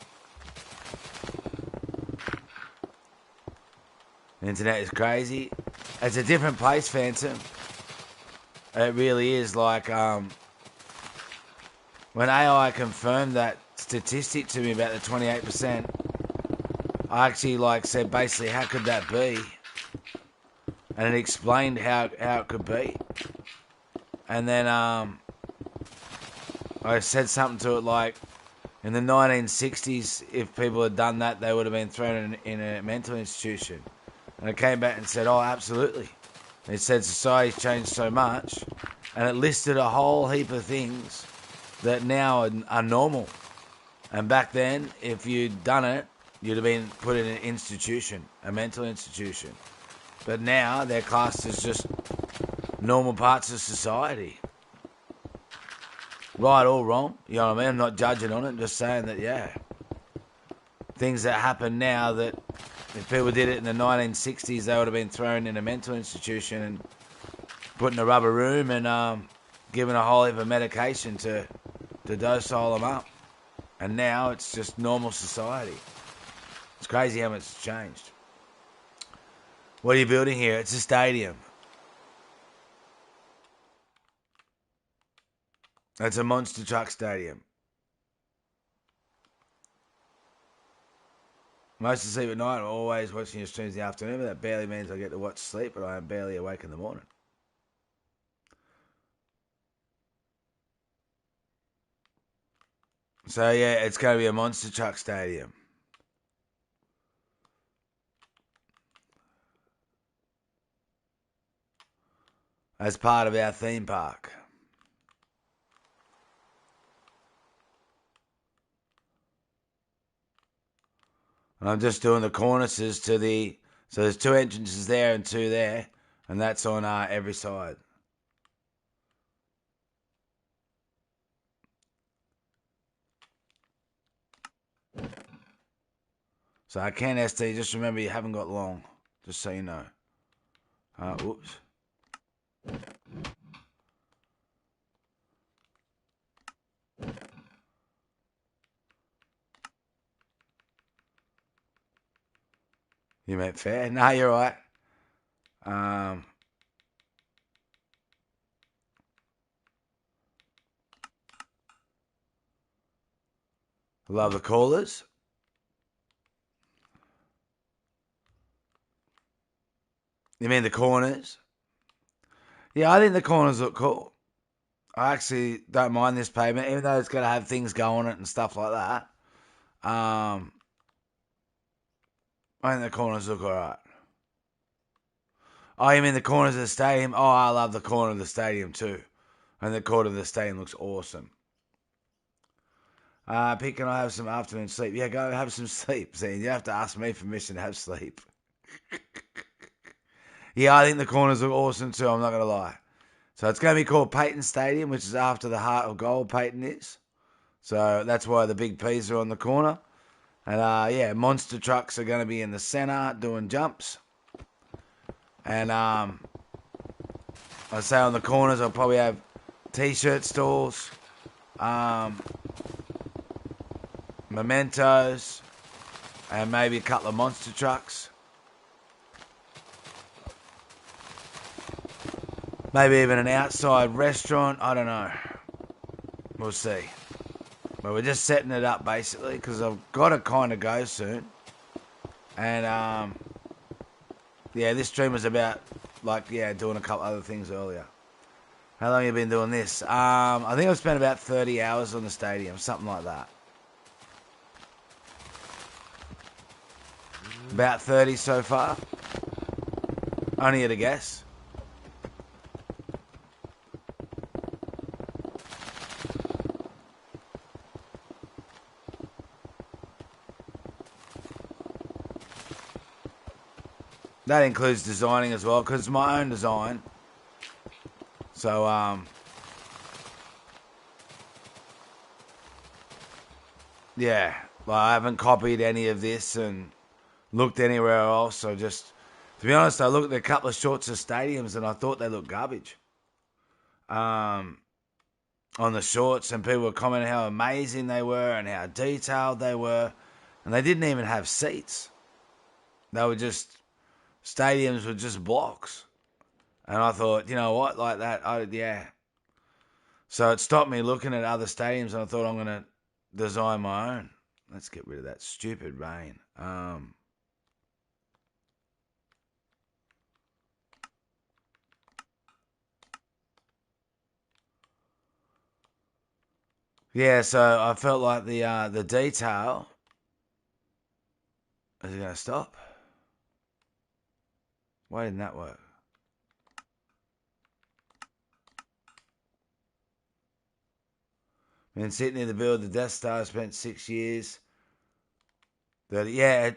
The internet is crazy. It's a different place, Phantom. It really is. Like, when AI confirmed that statistic to me about the 28%, I actually said basically, how could that be? And it explained how it could be. And then I said something to it like, in the 1960s, if people had done that, they would have been thrown in a mental institution. And it came back and said, oh, absolutely. It said society's changed so much, and it listed a whole heap of things that now are normal. And back then, if you'd done it, you'd have been put in an institution, a mental institution. But now they're classed as just normal parts of society. Right or wrong, you know what I mean? I'm not judging on it, I'm just saying that, yeah. Things that happen now that if people did it in the 1960s, they would have been thrown in a mental institution and put in a rubber room and given a whole heap of medication to docile them up. And now it's just normal society. It's crazy how much it's changed. What are you building here? It's a stadium. It's a monster truck stadium. Most sleep at night. I'm always watching your streams in the afternoon, but that barely means I get to watch sleep, but I am barely awake in the morning. So, yeah, it's going to be a monster truck stadium. As part of our theme park. And I'm just doing the cornices to the... So there's 2 entrances there and 2 there. And that's on every side. So I can SD, just remember you haven't got long. Just so you know. Oops. You meant fair? No, you're right. Love the callers. You mean the corners? Yeah, I think the corners look cool. I actually don't mind this pavement, even though it's going to have things go on it and stuff like that. I think the corners look alright. Oh, you mean the corners of the stadium? Oh, I love the corner of the stadium too. And the corner of the stadium looks awesome. Pete, can I have some afternoon sleep? Yeah, go have some sleep. See, you have to ask me permission to have sleep. Yeah, I think the corners look awesome too, I'm not going to lie. So it's going to be called Peyton Stadium, which is after the Heart of Gold Peyton is. So that's why the big P's are on the corner. And yeah, monster trucks are going to be in the center doing jumps. And I say on the corners I'll probably have t-shirt stalls, mementos, and maybe a couple of monster trucks. Maybe even an outside restaurant. I don't know. We'll see. But we're just setting it up basically because I've got to kind of go soon. And yeah, this stream was about doing a couple other things earlier. How long have you been doing this? I think I've spent about 30 hours on the stadium, something like that. About 30 so far. Only at a guess. That includes designing as well, because it's my own design. So, yeah, I haven't copied any of this and looked anywhere else. So just, to be honest, I looked at a couple of shots of stadiums and I thought they looked garbage. on the shorts, and people were commenting how amazing they were and how detailed they were, and they didn't even have seats. They were just stadiums with just blocks, and I thought, you know what, like that, yeah. So it stopped me looking at other stadiums, and I thought I'm gonna design my own. Let's get rid of that stupid rain. Yeah, so I felt like the detail. Is it gonna stop? Why didn't that work? Been sitting in the build the Death Star. Spent 6 years. Yeah,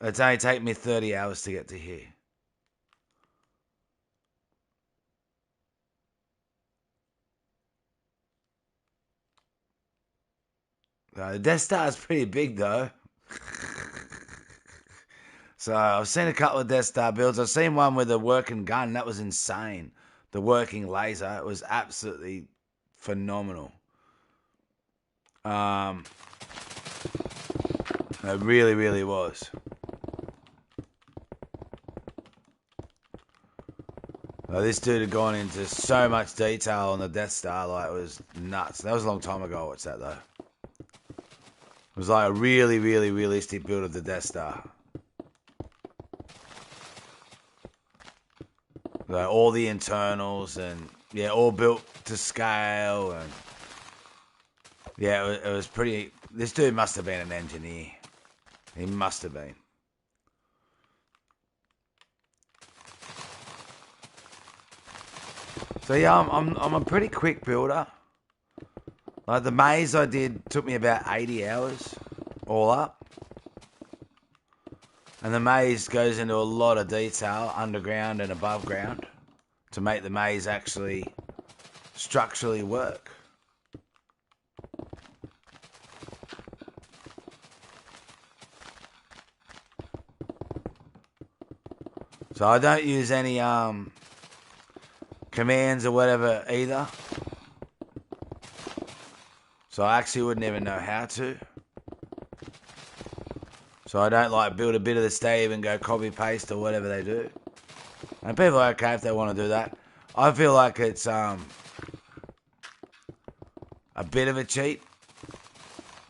it's only taken me 30 hours to get to here. The Death Star is pretty big though. So I've seen a couple of Death Star builds. I've seen one with a working gun. That was insane. The working laser. It was absolutely phenomenal. It really, really was. This dude had gone into so much detail on the Death Star, like it was nuts. That was a long time ago. What's that though? It was like a really, really realistic build of the Death Star. Like all the internals and yeah, all built to scale and yeah, it was pretty. This dude must have been an engineer. He must have been. So yeah, I'm a pretty quick builder. Like the maze I did took me about 80 hours all up. And the maze goes into a lot of detail underground and above ground to make the maze actually structurally work. So I don't use any commands or whatever either. So I actually wouldn't even know how to. So I don't like build a bit of the stave and go copy paste or whatever they do. And people are okay if they want to do that. I feel like it's a bit of a cheat.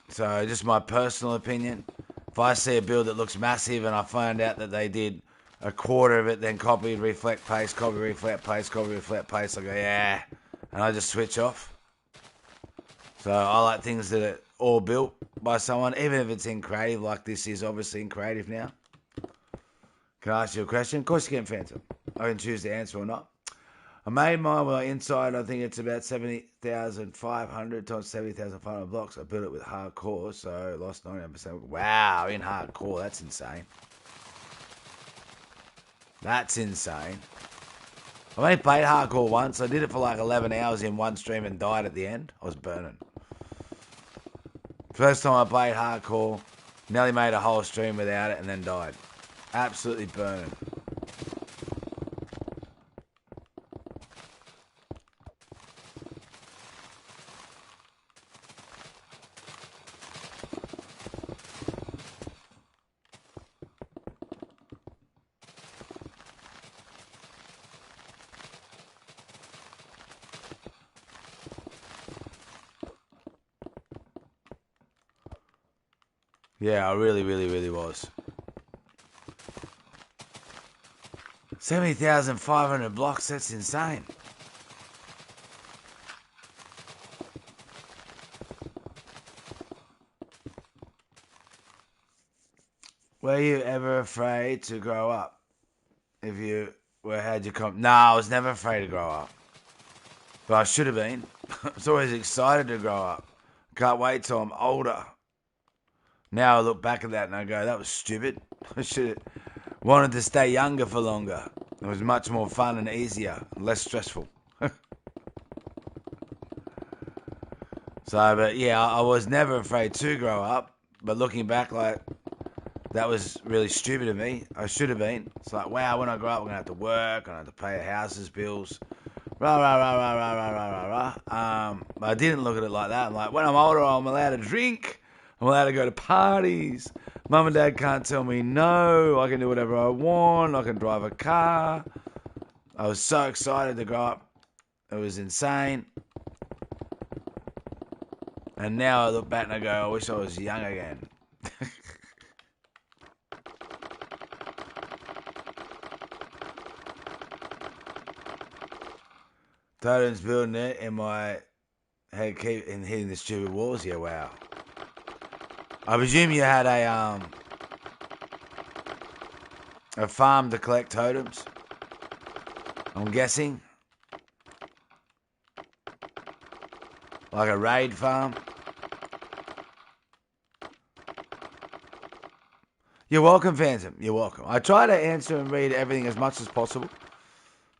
So just my personal opinion. If I see a build that looks massive and I find out that they did a quarter of it, then copied, reflect, paste, copy, reflect, paste, copy, reflect, paste, I go, yeah. And I just switch off. So I like things that are all built by someone, even if it's in creative, like this is obviously in creative now. Can I ask you a question? Of course you can, Phantom. I can choose to answer or not. I made mine with inside, I think it's about 70,500 times 70,500 blocks. I built it with hardcore, so I lost 99%. Wow, in hardcore, that's insane. That's insane. I've only played hardcore once. I did it for like 11 hours in one stream and died at the end. I was burning. First time I played hardcore, nearly made a whole stream without it and then died. Absolutely burning. Yeah, I really, really, really was. 70,500 blocks, that's insane. Were you ever afraid to grow up? If you were, how'd you come? No, I was never afraid to grow up. But I should have been. I was always excited to grow up. Can't wait till I'm older. Now I look back at that and I go, that was stupid. I should have wanted to stay younger for longer. It was much more fun and easier, less stressful. So, but yeah, I was never afraid to grow up. But looking back, like, that was really stupid of me. I should have been. It's like, wow, when I grow up, I'm going to have to work. I'm going to have to pay the house's bills, Rah, rah, rah, rah, rah, rah, rah, rah, rah. But I didn't look at it like that. I'm like, when I'm older, I'm allowed to drink. I'm allowed to go to parties. Mum and Dad can't tell me no. I can do whatever I want. I can drive a car. I was so excited to grow up. It was insane. And now I look back and I go, I wish I was young again. Totems building it in my head, keep in hitting the stupid walls. Yeah, wow. I presume you had a farm to collect totems. I'm guessing, like a raid farm. You're welcome, Phantom. You're welcome. I try to answer and read everything as much as possible.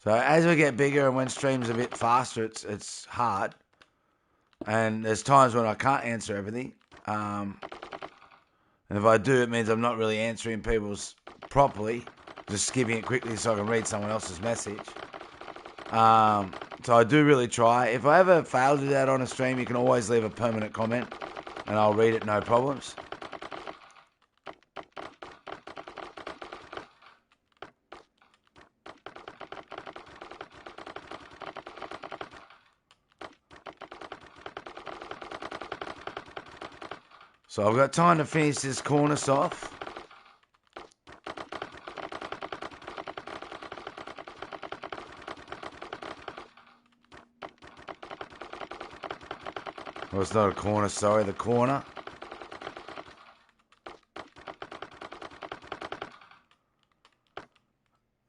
So as we get bigger and when streams a bit faster, it's hard. And there's times when I can't answer everything. And if I do, it means I'm not really answering people's properly. Just skipping it quickly so I can read someone else's message. So I do really try. If I ever fail to do that on a stream, you can always leave a permanent comment and I'll read it, no problems. So I've got time to finish this cornice off. Well, it's not a cornice, sorry, the corner.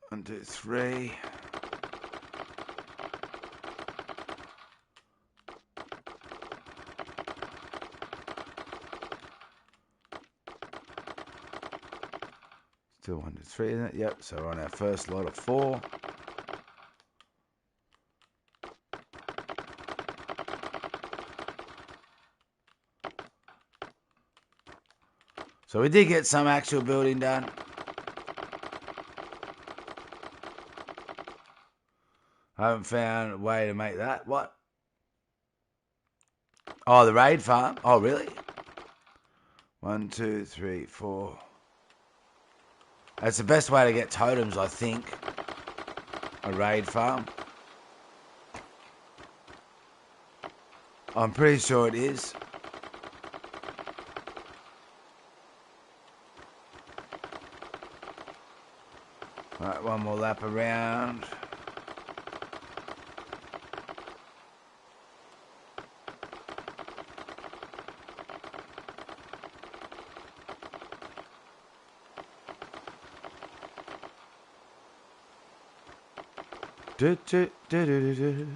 One, two, three. Still 1, 2, 3, isn't it? Yep, so we're on our first lot of 4. So we did get some actual building done. I haven't found a way to make that. What? Oh, the raid farm? Oh, really? 1, 2, 3, 4. That's the best way to get totems, I think. A raid farm. I'm pretty sure it is. Alright, one more lap around. Do, do, do, do, do, do.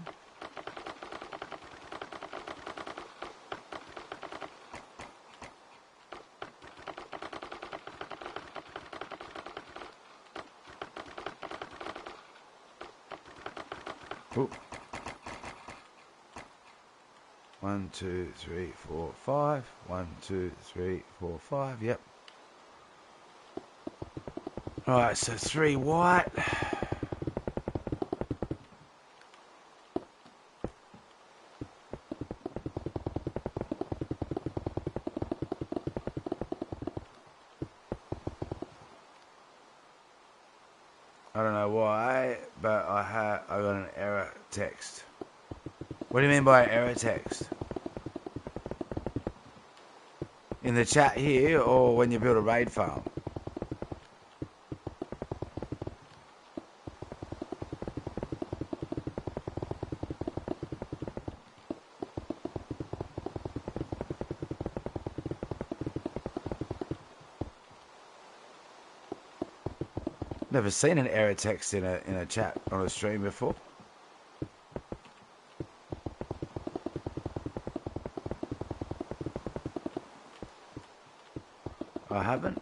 Ooh. 1, 2, 3, 4, 5. 1, 2, 3, 4, 5. Yep. Alright, so 3 white. I don't know why, but I got an error text. What do you mean by error text? In the chat here, or when you build a raid farm? Never seen an error text in a chat on a stream before. I haven't.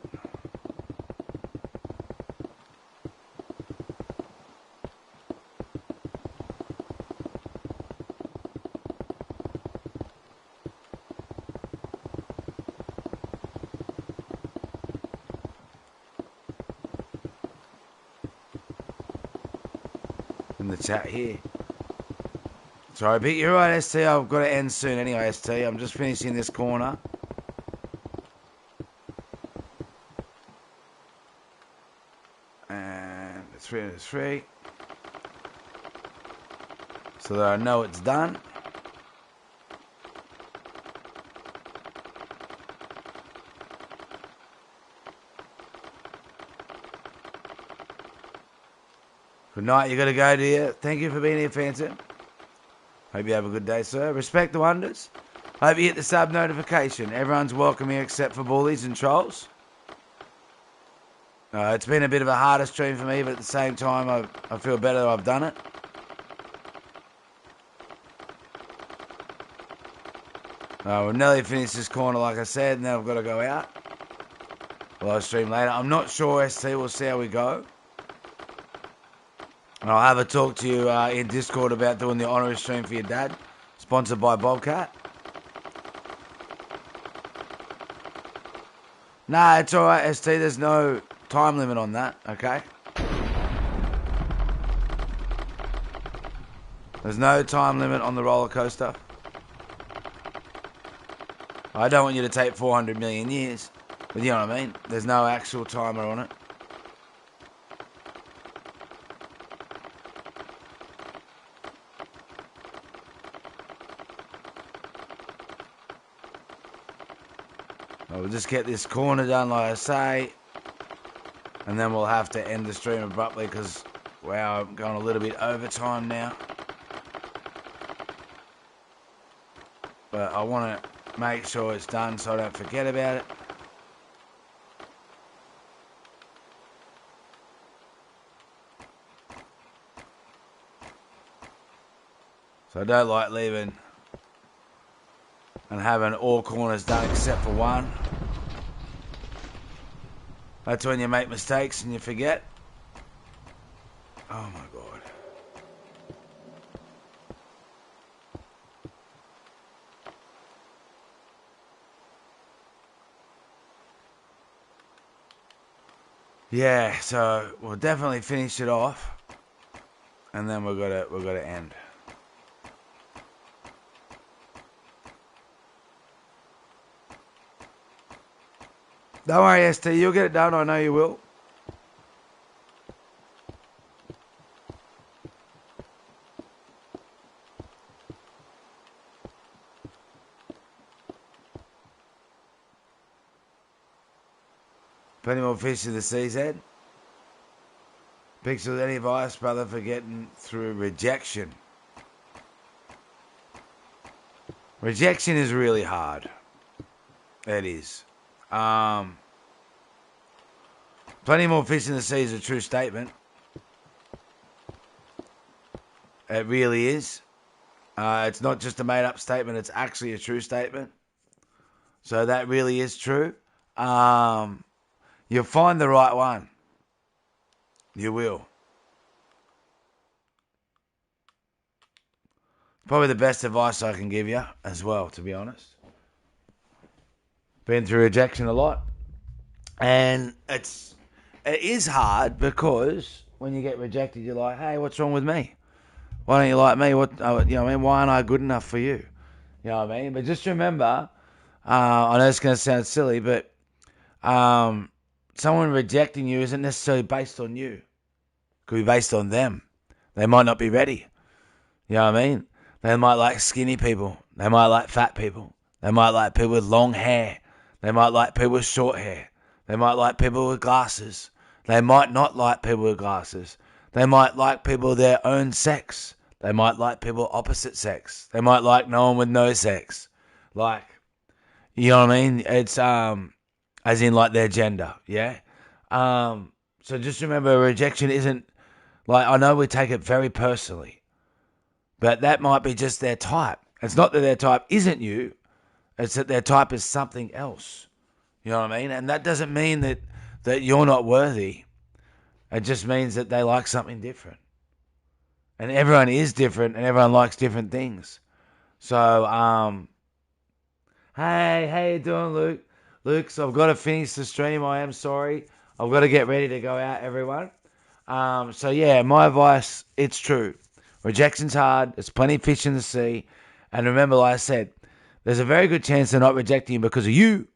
In the chat here. Sorry, but you're right, ST. I've got to end soon anyway, ST. I'm just finishing this corner. And 3 and 3. So that I know it's done. Good night, you got to go, dear. Thank you for being here, Phantom. Hope you have a good day, sir. Respect the wonders. Hope you hit the sub notification. Everyone's welcome here except for bullies and trolls. It's been a bit of a harder stream for me, but at the same time, I feel better that I've done it. We'll nearly finished this corner, like I said, and then I've got to go out. Live stream later. I'm not sure, ST. We'll see how we go. And I'll have a talk to you in Discord about doing the honorary stream for your dad. Sponsored by Bobcat. Nah, it's alright, ST. There's no time limit on that, okay? There's no time limit on the roller coaster. I don't want you to take 400 million years, but you know what I mean? There's no actual timer on it. We'll just get this corner done, like I say, and then we'll have to end the stream abruptly because, wow, I'm going a little bit overtime now. But I want to make sure it's done so I don't forget about it. So I don't like leaving and having all corners done except for one. That's when you make mistakes and you forget. Oh my God. Yeah, so we'll definitely finish it off, and then we're gonna end. Don't worry, ST, you'll get it done. I know you will. Plenty more fish in the sea's head. Pikxles, any advice, brother, for getting through rejection? Rejection is really hard. It is. Plenty more fish in the sea is a true statement. It really is. It's not just a made-up statement. It's actually a true statement. So that really is true. You'll find the right one. You will. Probably the best advice I can give you as well, to be honest. Been through rejection a lot. And it is hard because when you get rejected, you're like, hey, what's wrong with me? Why don't you like me? What, you know what I mean? Why aren't I good enough for you? You know what I mean? But just remember, I know it's going to sound silly, but someone rejecting you isn't necessarily based on you. It could be based on them. They might not be ready. You know what I mean? They might like skinny people. They might like fat people. They might like people with long hair. They might like people with short hair. They might like people with glasses. They might not like people with glasses. They might like people their own sex. They might like people opposite sex. They might like no one with no sex. Like, you know what I mean? It's, as in like their gender, yeah? So just remember, rejection isn't, like, I know we take it very personally, but that might be just their type. It's not that their type isn't you. It's that their type is something else. You know what I mean? And that doesn't mean that you're not worthy. It just means that they like something different. And everyone is different and everyone likes different things. So, hey, how you doing, Luke? Luke, so I've got to finish the stream. I am sorry. I've got to get ready to go out, everyone. So, yeah, my advice, it's true. Rejection's hard. There's plenty of fish in the sea. And remember, like I said, there's a very good chance they're not rejecting you because of you.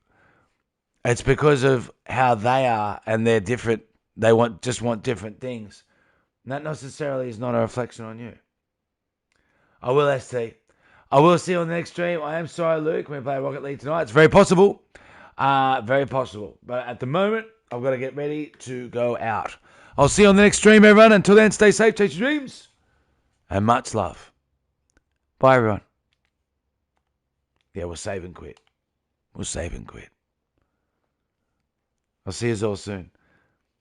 It's because of how they are, and they're different. They just want different things. And that necessarily is not a reflection on you. I will, ST. I will see you on the next stream. I am sorry, Luke, when we play Rocket League tonight. It's very possible. Very possible. But at the moment, I've got to get ready to go out. I'll see you on the next stream, everyone. Until then, stay safe, chase your dreams, and much love. Bye, everyone. Yeah, we'll save and quit. We'll save and quit. I'll see you all soon.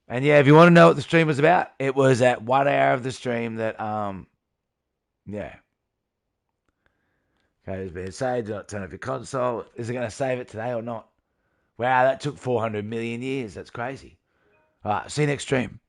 And yeah, if you want to know what the stream was about, it was at 1 hour of the stream that, yeah. Okay, it's been saved. Do not turn off your console. Is it going to save it today or not? Wow, that took 400 million years. That's crazy. All right, see you next stream.